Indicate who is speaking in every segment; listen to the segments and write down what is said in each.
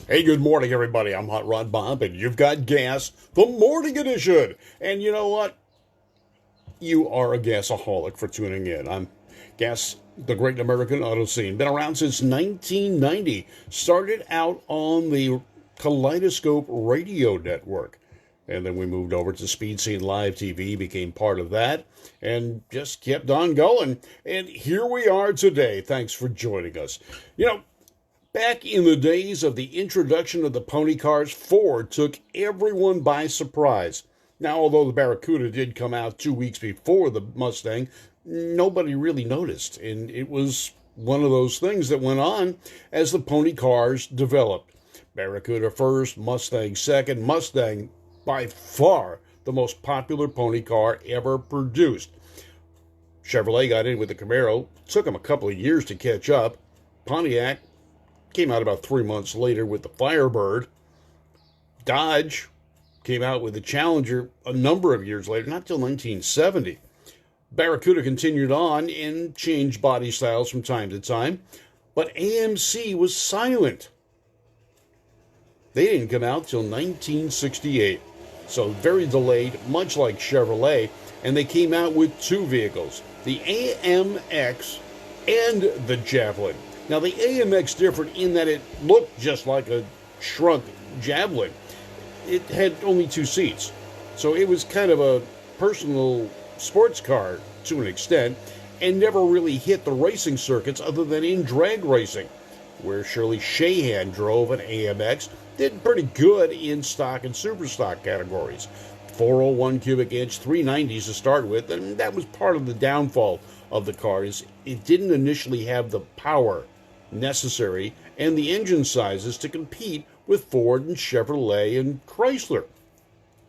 Speaker 1: Hey, good morning, everybody. I'm Hot Rod Bob, and you've got Gas, the morning edition. And you know what? You are a gasaholic for tuning in. I'm Gas, the Great American Auto Scene. Been around since 1990. Started out on the Kaleidoscope Radio Network. And then we moved over to Speed Scene Live TV, became part of that, and just kept on going. And here we are today. Thanks for joining us. You know, back in the days of the introduction of the pony cars, Ford took everyone by surprise. Now, although the Barracuda did come out 2 weeks before the Mustang, nobody really noticed. And it was one of those things that went on as the pony cars developed. Barracuda first, Mustang second. Mustang, by far, the most popular pony car ever produced. Chevrolet got in with the Camaro. Took them a couple of years to catch up. Pontiac came out about 3 months later with the Firebird. Dodge came out with the Challenger a number of years later, not till 1970. Barracuda continued on and changed body styles from time to time, but AMC was silent. They didn't come out till 1968, so very delayed, much like Chevrolet, and they came out with two vehicles, the AMX and the Javelin. Now, the AMX differed in that it looked just like a shrunk Javelin. It had only two seats, so it was kind of a personal sports car to an extent, and never really hit the racing circuits other than in drag racing, where Shirley Shahan drove an AMX, did pretty good in stock and super stock categories. 401 cubic inch, 390s to start with, and that was part of the downfall of the car. Is it didn't initially have the power necessary and the engine sizes to compete with Ford and Chevrolet and Chrysler.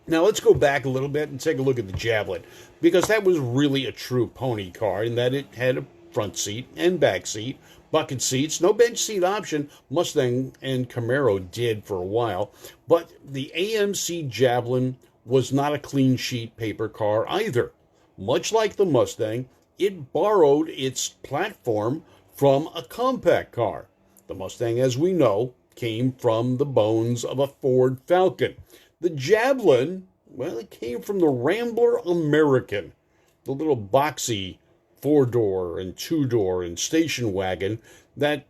Speaker 1: Now let's go back a little bit and take a look at the Javelin, because that was really a true pony car in that it had a front seat and back seat, bucket seats, no bench seat option. Mustang and Camaro did for a while, but the AMC Javelin was not a clean sheet paper car either. Much like the Mustang, it borrowed its platform from a compact car. The Mustang, as we know, came from the bones of a Ford Falcon. The Javelin, well, it came from the Rambler American, the little boxy four-door and two-door and station wagon that,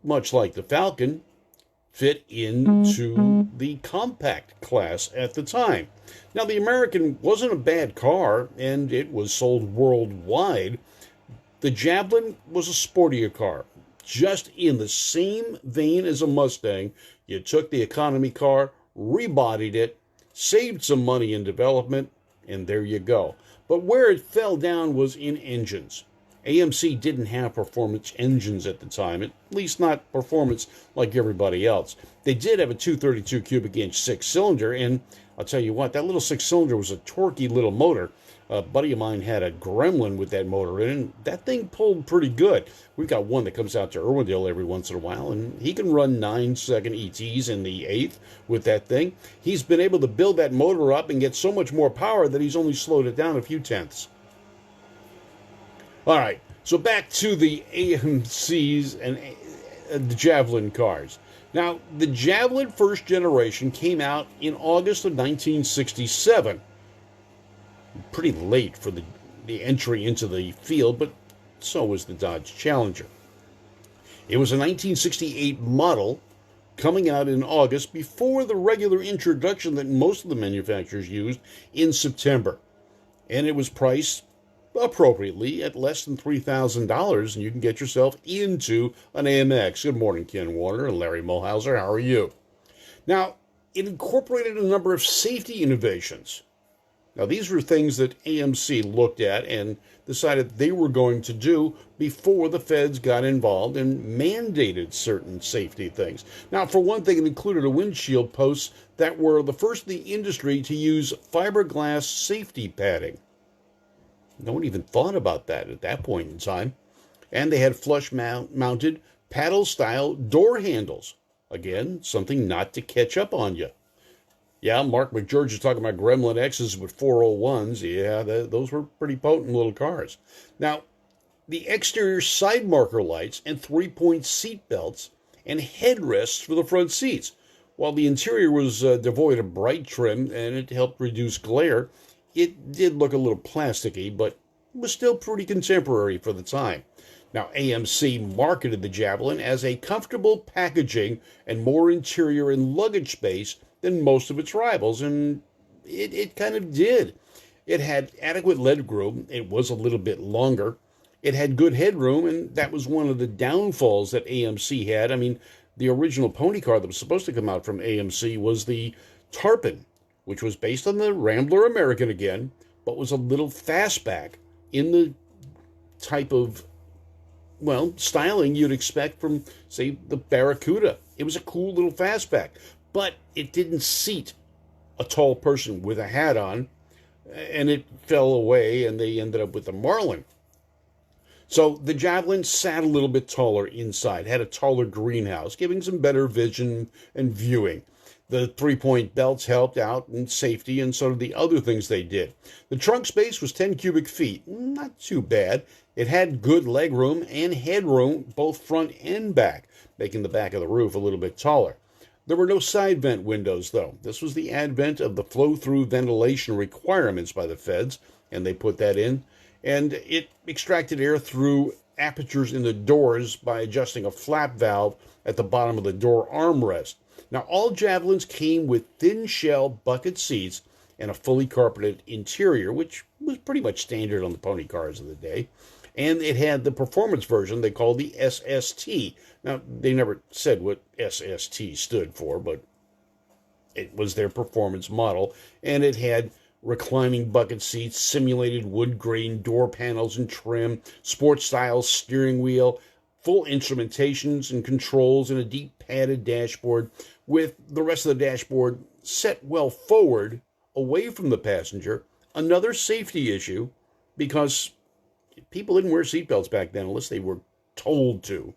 Speaker 1: much like the Falcon, fit into the compact class at the time. Now, the American wasn't a bad car, and it was sold worldwide. The Javelin was a sportier car, just in the same vein as a Mustang. You took the economy car, rebodied it, saved some money in development, and there you go. But where it fell down was in engines. AMC didn't have performance engines at the time, at least not performance like everybody else. They did have a 232 cubic inch six-cylinder, and I'll tell you what, that little six-cylinder was a torquey little motor. A buddy of mine had a Gremlin with that motor in it, and that thing pulled pretty good. We've got one that comes out to Irwindale every once in a while, and he can run 9-second ETs in the eighth with that thing. He's been able to build that motor up and get so much more power that he's only slowed it down a few tenths. All right, so back to the AMCs and the Javelin cars. Now, the Javelin first generation came out in August of 1967. Pretty late for the entry into the field, but so was the Dodge Challenger. It was a 1968 model coming out in August before the regular introduction that most of the manufacturers used in September. And it was priced appropriately at less than $3,000, and you can get yourself into an AMX. Good morning, Ken Warner and Larry Mulhauser. How are you? Now, it incorporated a number of safety innovations. Now, these were things that AMC looked at and decided they were going to do before the feds got involved and mandated certain safety things. Now, for one thing, it included a windshield posts that were the first in the industry to use fiberglass safety padding. No one even thought about that at that point in time. And they had flush-mounted paddle-style door handles. Again, something not to catch up on you. Yeah, Mark McGeorge is talking about Gremlin X's with 401s. Yeah, those were pretty potent little cars. Now, the exterior side marker lights and three-point seat belts and headrests for the front seats. While the interior was devoid of bright trim and it helped reduce glare, it did look a little plasticky, but was still pretty contemporary for the time. Now, AMC marketed the Javelin as a comfortable packaging and more interior and luggage space than most of its rivals, and it kind of did. It had adequate legroom, it was a little bit longer. It had good headroom, and that was one of the downfalls that AMC had. I mean, the original pony car that was supposed to come out from AMC was the Tarpon, which was based on the Rambler American again, but was a little fastback in the type of, well, styling you'd expect from, say, the Barracuda. It was a cool little fastback, but it didn't seat a tall person with a hat on, and it fell away, and they ended up with the Marlin. So the Javelin sat a little bit taller inside, had a taller greenhouse, giving some better vision and viewing. The three-point belts helped out in safety, and so did the other things they did. The trunk space was 10 cubic feet, not too bad. It had good legroom and headroom, both front and back, making the back of the roof a little bit taller. There were no side vent windows, though. This was the advent of the flow-through ventilation requirements by the feds, and they put that in. And it extracted air through apertures in the doors by adjusting a flap valve at the bottom of the door armrest. Now, all Javelins came with thin shell bucket seats and a fully carpeted interior, which was pretty much standard on the pony cars of the day. And it had the performance version they called the SST. Now, they never said what SST stood for, but it was their performance model. And it had reclining bucket seats, simulated wood grain door panels and trim, sports-style steering wheel, full instrumentations and controls, and a deep padded dashboard with the rest of the dashboard set well forward, away from the passenger. Another safety issue, because people didn't wear seatbelts back then unless they were told to,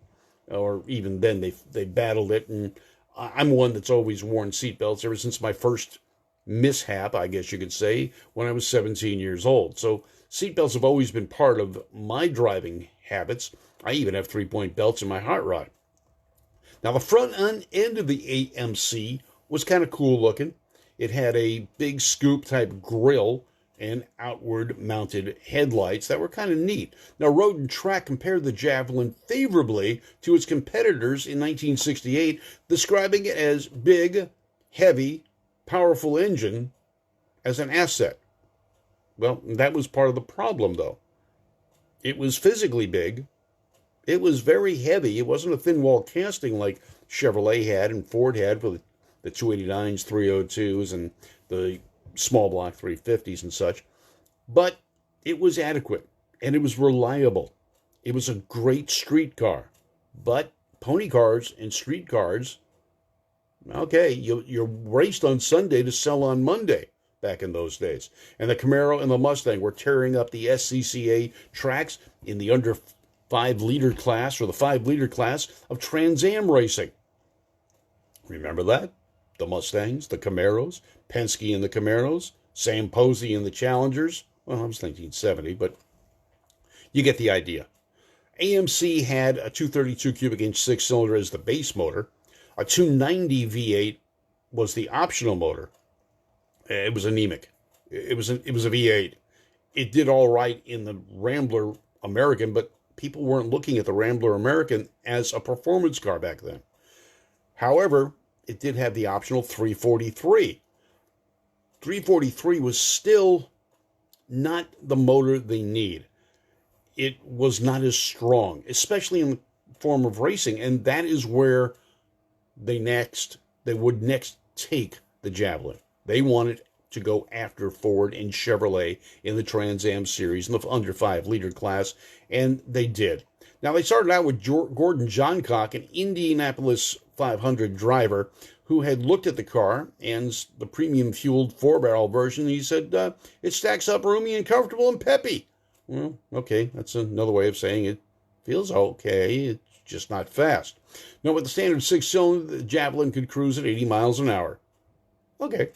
Speaker 1: or even then they battled it. And I'm one that's always worn seatbelts ever since my first mishap, I guess you could say, when I was 17 years old. So seatbelts have always been part of my driving habits. I even have three-point belts in my hot rod. Now, the front end of the AMC was kind of cool looking. It had a big scoop type grille and outward mounted headlights that were kind of neat. Now, Road and Track compared the Javelin favorably to its competitors in 1968, describing it as big, heavy, powerful engine as an asset. Well, that was part of the problem, though. It was physically big. It was very heavy. It wasn't a thin wall casting like Chevrolet had and Ford had for the 289s, 302s, and the small block 350s and such. But it was adequate, and it was reliable. It was a great street car. But pony cars and street cars, okay, you're raced on Sunday to sell on Monday back in those days. And the Camaro and the Mustang were tearing up the SCCA tracks in the under 5-liter class, or the 5-liter class of Trans Am racing. Remember that? The Mustangs, the Camaros, Penske in the Camaros, Sam Posey in the Challengers. Well, I was 1970, but you get the idea. AMC had a 232 cubic inch 6-cylinder as the base motor. A 290 V8 was the optional motor. It was anemic. It was a V8. It did all right in the Rambler American, but people weren't looking at the Rambler American as a performance car back then. However, it did have the optional 343. 343 was still not the motor they need. It was not as strong, especially in the form of racing, and that is where they would next take the Javelin. They wanted to go after Ford and Chevrolet in the Trans Am series in the under 5-liter class, and they did. Now, they started out with Gordon Johncock, an Indianapolis 500 driver, who had looked at the car and the premium-fueled 4-barrel version. He said, it stacks up roomy and comfortable and peppy. Well, okay, that's another way of saying it feels okay. It's just not fast. Now, with the standard 6-cylinder, the Javelin could cruise at 80 miles an hour. Okay.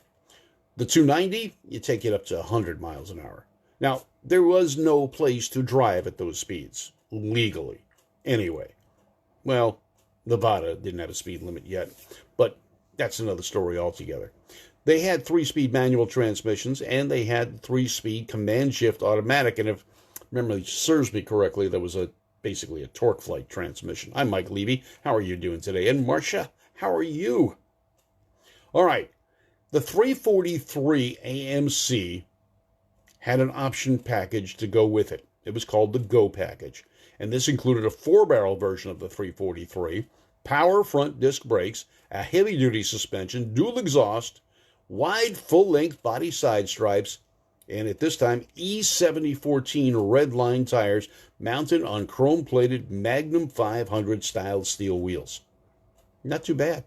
Speaker 1: The 290, you take it up to 100 miles an hour. Now, there was no place to drive at those speeds, legally. Anyway, well, Nevada didn't have a speed limit yet, but that's another story altogether. They had 3-speed manual transmissions, and they had 3-speed command shift automatic. And if memory serves me correctly, there was basically a torque flight transmission. I'm Mike Levy. How are you doing today? And Marcia, how are you? All right. The 343 AMC had an option package to go with it. It was called the Go package. And this included a 4-barrel version of the 343, power front disc brakes, a heavy-duty suspension, dual exhaust, wide full-length body side stripes, and at this time, E7014 red line tires mounted on chrome-plated Magnum 500 style steel wheels. Not too bad.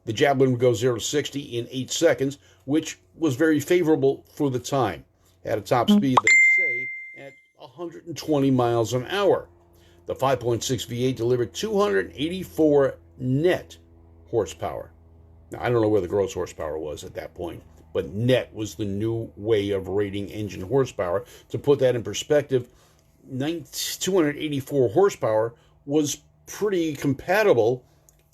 Speaker 1: The Javelin would go 0 to 60 in 8 seconds, which was very favorable for the time. Had a top speed, they say, at 120 miles an hour. The 5.6 V8 delivered 284 net horsepower. Now, I don't know where the gross horsepower was at that point, but net was the new way of rating engine horsepower. To put that in perspective, 284 horsepower was pretty compatible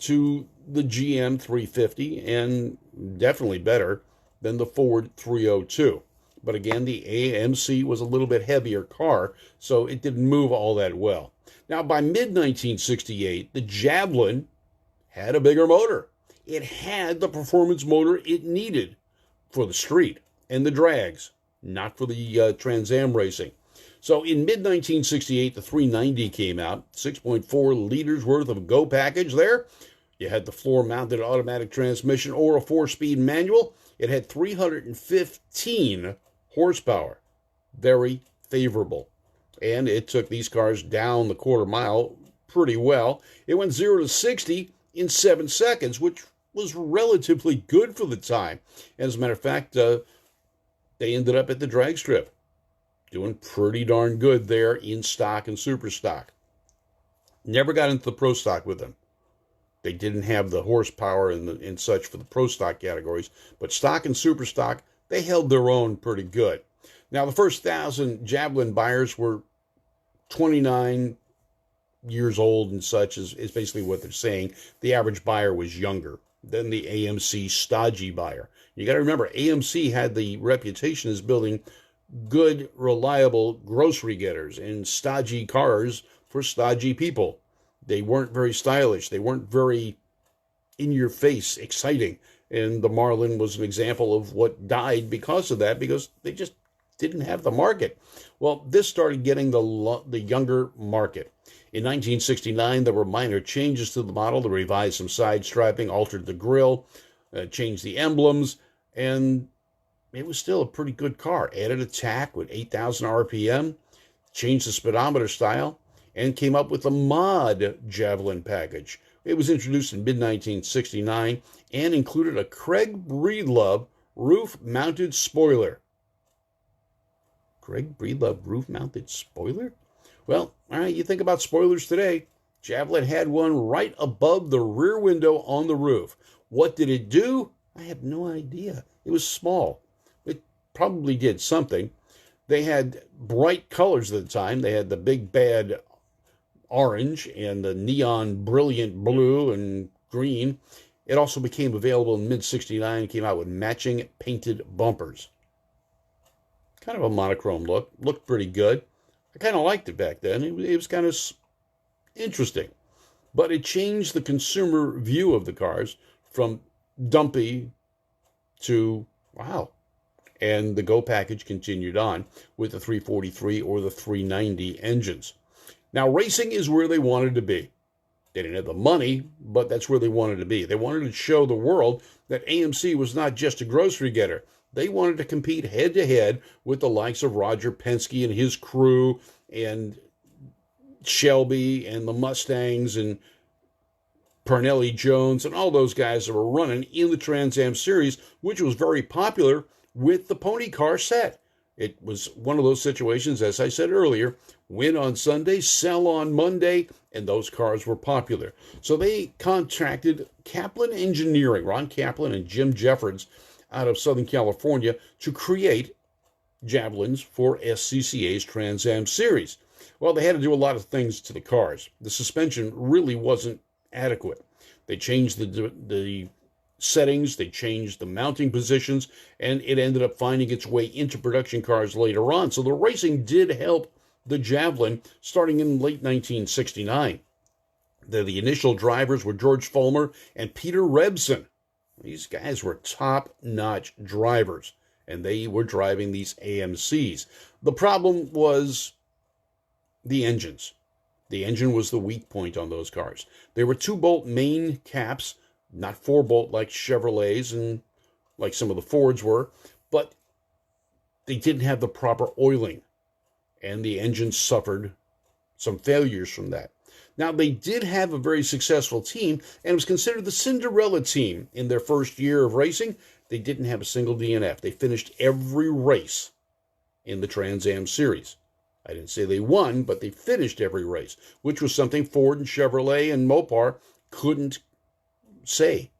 Speaker 1: to the GM 350 and definitely better than the Ford 302. But again, the AMC was a little bit heavier car, so it didn't move all that well. Now, by mid-1968, the Javelin had a bigger motor. It had the performance motor it needed for the street and the drags, not for the Trans Am racing. So in mid-1968, the 390 came out, 6.4 liters worth of a Go package there. You had the floor-mounted automatic transmission or a 4-speed manual. It had 315 horsepower. Very favorable. And it took these cars down the quarter mile pretty well. It went 0 to 60 in 7 seconds, which was relatively good for the time. As a matter of fact, they ended up at the drag strip, doing pretty darn good there in stock and super stock. Never got into the pro stock with them. They didn't have the horsepower and such for the pro stock categories, but stock and super stock, they held their own pretty good. Now, the first 1,000 Javelin buyers were 29 years old and such is basically what they're saying. The average buyer was younger than the AMC stodgy buyer. You got to remember, AMC had the reputation as building good, reliable grocery getters and stodgy cars for stodgy people. They weren't very stylish. They weren't very in-your-face, exciting. And the Marlin was an example of what died because of that, because they just didn't have the market. Well, this started getting the younger market. In 1969, there were minor changes to the model. They revised some side striping, altered the grille, changed the emblems, and it was still a pretty good car. Added a tack with 8,000 RPM, changed the speedometer style, and came up with the Mod Javelin package. It was introduced in mid-1969 and included a Craig Breedlove roof-mounted spoiler. Craig Breedlove roof-mounted spoiler? Well, all right, you think about spoilers today. Javelin had one right above the rear window on the roof. What did it do? I have no idea. It was small. It probably did something. They had bright colors at the time. They had the big bad orange and the neon brilliant blue and green. It also became available in mid-69 and came out with matching painted bumpers. Kind of a monochrome look. Looked pretty good. I kind of liked it back then. It was kind of interesting. But it changed the consumer view of the cars from dumpy to wow. And the Go package continued on with the 343 or the 390 engines. Now, racing is where they wanted to be. They didn't have the money, but that's where they wanted to be. They wanted to show the world that AMC was not just a grocery getter. They wanted to compete head-to-head with the likes of Roger Penske and his crew and Shelby and the Mustangs and Parnelli Jones and all those guys that were running in the Trans Am series, which was very popular with the pony car set. It was one of those situations, as I said earlier, win on Sunday, sell on Monday, and those cars were popular. So they contracted Kaplan Engineering, Ron Kaplan and Jim Jeffords, out of Southern California to create Javelins for SCCA's Trans Am series. Well, they had to do a lot of things to the cars. The suspension really wasn't adequate. They changed the settings, they changed the mounting positions, and it ended up finding its way into production cars later on. So the racing did help the Javelin starting in late 1969. The initial drivers were George Fulmer and Peter Rebson. These guys were top-notch drivers, and they were driving these AMCs. The problem was the engines. The engine was the weak point on those cars. They were 2-bolt main caps, not 4-bolt like Chevrolets and like some of the Fords were, but they didn't have the proper oiling, and the engine suffered some failures from that. Now, they did have a very successful team, and it was considered the Cinderella team in their first year of racing. They didn't have a single DNF. They finished every race in the Trans Am Series. I didn't say they won, but they finished every race, which was something Ford and Chevrolet and Mopar couldn't say.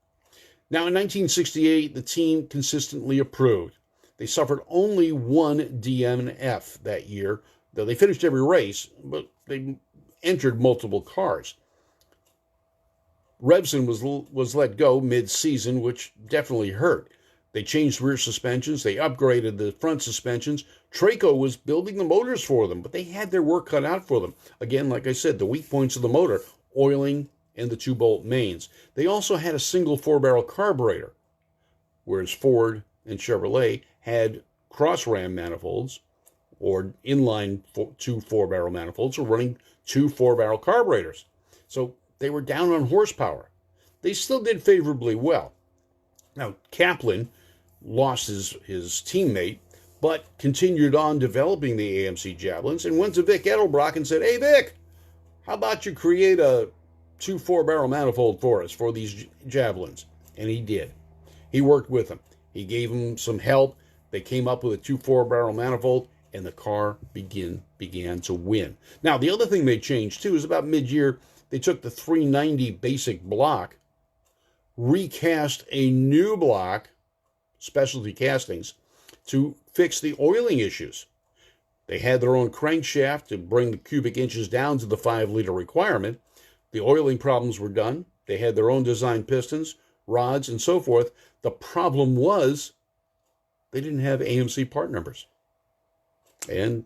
Speaker 1: Now, in 1968, the team consistently improved. They suffered only one DNF that year, though they finished every race, but they entered multiple cars. Rebson was let go mid-season, which definitely hurt. They changed rear suspensions. They upgraded the front suspensions. Traco was building the motors for them, but they had their work cut out for them. Again, like I said, the weak points of the motor, oiling and the 2-bolt mains. They also had a single 4-barrel carburetor, whereas Ford and Chevrolet had cross-ram manifolds or inline 2 4-barrel manifolds, or running 2 4-barrel carburetors. So they were down on horsepower. They still did favorably well. Now, Kaplan lost his teammate, but continued on developing the AMC Javelins and went to Vic Edelbrock and said, "Hey, Vic, how about you create a 2 4-barrel manifold for us for these Javelins?" And he did. He worked with him. He gave him some help. They came up with a 2 4-barrel manifold, and the car began to win. Now, the other thing they changed, too, is about mid-year, they took the 390 basic block, recast a new block, specialty castings, to fix the oiling issues. They had their own crankshaft to bring the cubic inches down to the 5-liter requirement. The oiling problems were done. They had their own design pistons, rods, and so forth. The problem was they didn't have AMC part numbers, and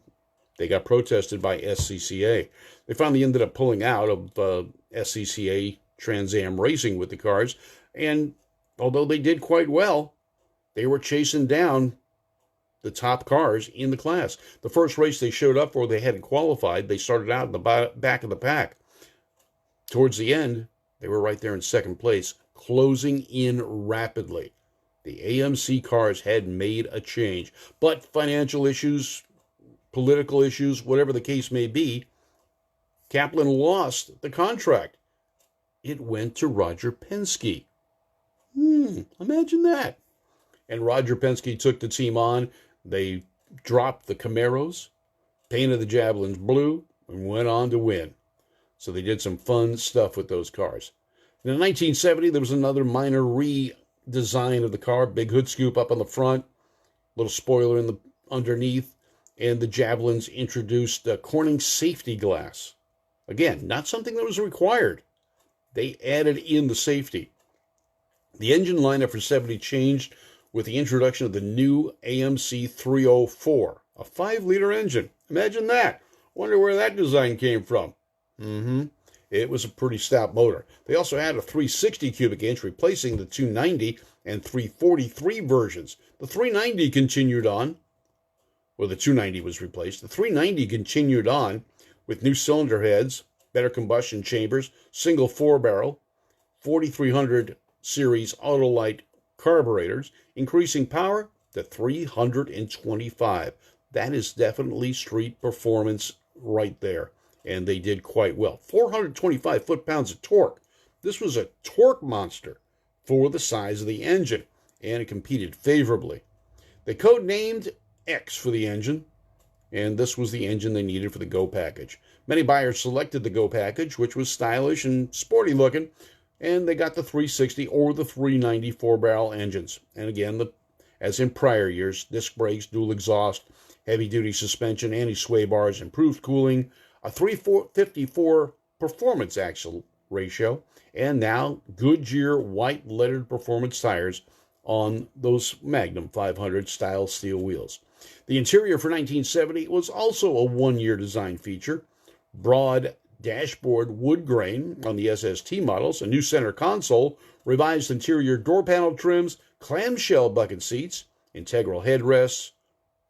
Speaker 1: they got protested by SCCA. They finally ended up pulling out of SCCA Trans Am racing with the cars, and although they did quite well, they were chasing down the top cars in the class. The first race they showed up for, they hadn't qualified. They started out in the back of the pack. Towards the end, they were right there in second place, closing in rapidly. The AMC cars had made a change, but financial issues, political issues, whatever the case may be, Kaplan lost the contract. It went to Roger Penske. Imagine that. And Roger Penske took the team on. They dropped the Camaros, painted the Javelins blue, and went on to win. So they did some fun stuff with those cars. And in 1970, there was another minor redesign of the car. Big hood scoop up on the front, little spoiler in the underneath, and the Javelins introduced Corning safety glass. Again, not something that was required. They added in the safety. The engine lineup for 70 changed with the introduction of the new AMC 304, a 5-liter engine. Imagine that. Wonder where that design came from. It was a pretty stout motor. They also had a 360 cubic inch, replacing the 290 and 343 versions. The 390 continued on, or the 290 was replaced. The 390 continued on with new cylinder heads, better combustion chambers, single 4-barrel, 4300 series Autolite carburetors, increasing power to 325. That is definitely street performance right there. And they did quite well. 425 foot-pounds of torque. This was a torque monster for the size of the engine, and it competed favorably. They codenamed X for the engine, and this was the engine they needed for the Go package. Many buyers selected the Go package, which was stylish and sporty looking, and they got the 360 or the 390 4-barrel engines. And again, as in prior years, disc brakes, dual exhaust, heavy-duty suspension, anti-sway bars, improved cooling, a 354 performance axle ratio, and now Goodyear white lettered performance tires on those Magnum 500 style steel wheels. The interior for 1970 was also a one-year design feature. Broad dashboard wood grain on the SST models, a new center console, revised interior door panel trims, clamshell bucket seats, integral headrests,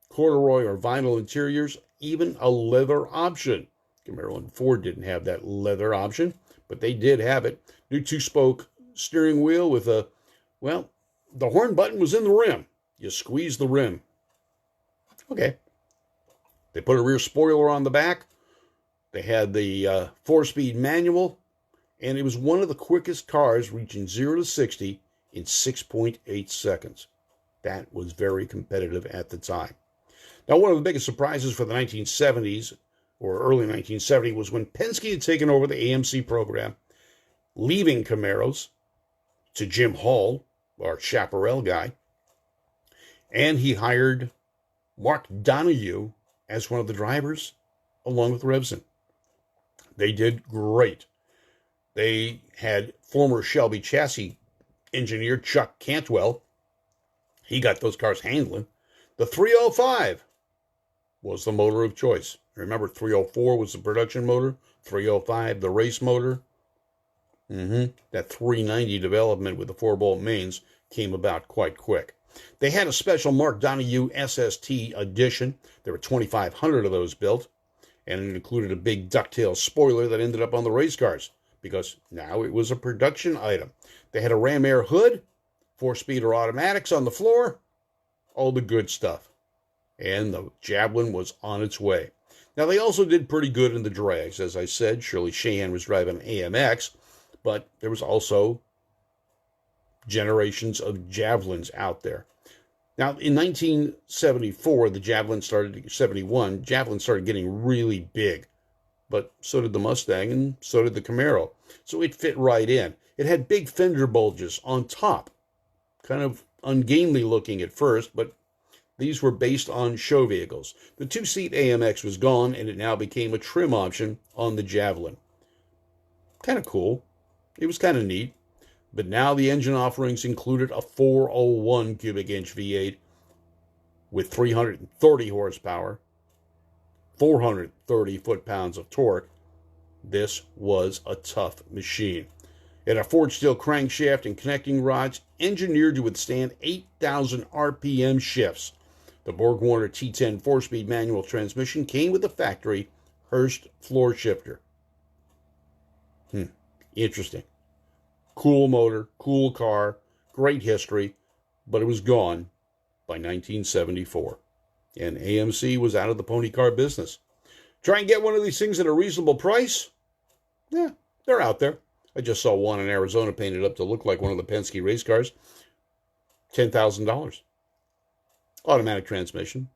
Speaker 1: corduroy or vinyl interiors, even a leather option. Camaro and Ford didn't have that leather option, but they did have it. New two-spoke steering wheel with a, well, the horn button was in the rim. You squeeze the rim. Okay. They put a rear spoiler on the back. They had the 4-speed manual, and it was one of the quickest cars reaching 0 to 60 in 6.8 seconds. That was very competitive at the time. Now, one of the biggest surprises for the 1970s, or early 1970s, was when Penske had taken over the AMC program, leaving Camaros to Jim Hall, our Chaparral guy, and he hired Mark Donohue as one of the drivers, along with Revson. They did great. They had former Shelby chassis engineer Chuck Cantwell. He got those cars handling. The 305 was the motor of choice. Remember, 304 was the production motor, 305 the race motor. That 390 development with the 4-bolt mains came about quite quick. They had a special Mark Donohue SST edition. There were 2,500 of those built, and it included a big ducktail spoiler that ended up on the race cars because now it was a production item. They had a ram air hood, 4-speeder automatics on the floor, all the good stuff. And the Javelin was on its way. Now, they also did pretty good in the drags. As I said, Shirley Sheehan was driving an AMX, but there was also generations of Javelins out there. Now, in 1974, the Javelin started, 71, Javelin started getting really big, but so did the Mustang and so did the Camaro. So it fit right in. It had big fender bulges on top, kind of ungainly looking at first, but these were based on show vehicles. The 2-seat AMX was gone, and it now became a trim option on the Javelin. Kind of cool. It was kind of neat. But now the engine offerings included a 401 cubic inch V8 with 330 horsepower, 430 foot-pounds of torque. This was a tough machine. It had a forged steel crankshaft and connecting rods engineered to withstand 8,000 RPM shifts. The Borg-Warner T10 4-speed manual transmission came with a factory Hurst floor shifter. Interesting. Cool motor, cool car, great history, but it was gone by 1974. And AMC was out of the pony car business. Try and get one of these things at a reasonable price? Yeah, they're out there. I just saw one in Arizona painted up to look like one of the Penske race cars. $10,000. Automatic transmission.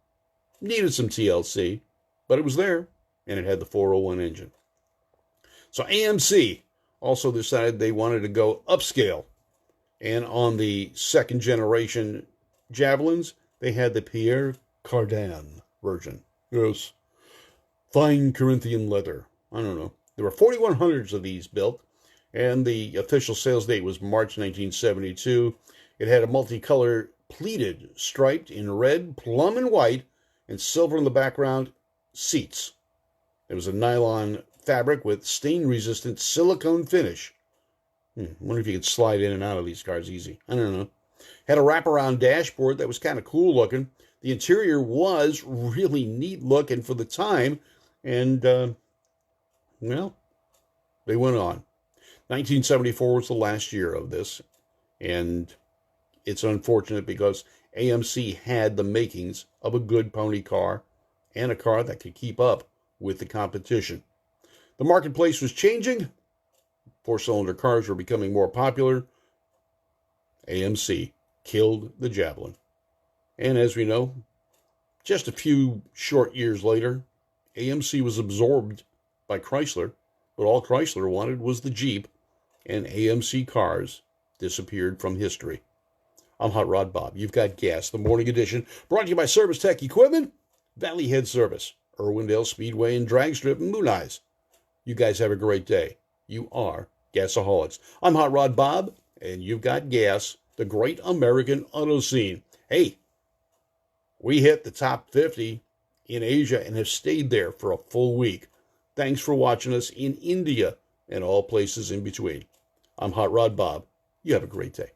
Speaker 1: Needed some TLC, but it was there, and it had the 401 engine. So AMC also decided they wanted to go upscale. And on the second generation Javelins, they had the Pierre Cardin version. Yes. Fine Corinthian leather. I don't know. There were 4,100s of these built, and the official sales date was March 1972. It had a multicolor pleated, striped in red, plum, and white, and silver in the background seats. It was a nylon fabric with stain-resistant silicone finish. I wonder if you could slide in and out of these cars easy. I don't know. Had a wraparound dashboard that was kind of cool looking. The interior was really neat looking for the time, and, well, they went on. 1974 was the last year of this, and it's unfortunate because AMC had the makings of a good pony car and a car that could keep up with the competition. The marketplace was changing. 4-cylinder cars were becoming more popular. AMC killed the Javelin. And as we know, just a few short years later, AMC was absorbed by Chrysler, but all Chrysler wanted was the Jeep, and AMC cars disappeared from history. I'm Hot Rod Bob. You've got gas, the morning edition, brought to you by Service Tech Equipment, Valley Head Service, Irwindale Speedway and Drag Strip, and Moon Eyes. You guys have a great day. You are Gasaholics. I'm Hot Rod Bob, and you've got gas, the great American auto scene. Hey, we hit the top 50 in Asia and have stayed there for a full week. Thanks for watching us in India and all places in between. I'm Hot Rod Bob. You have a great day.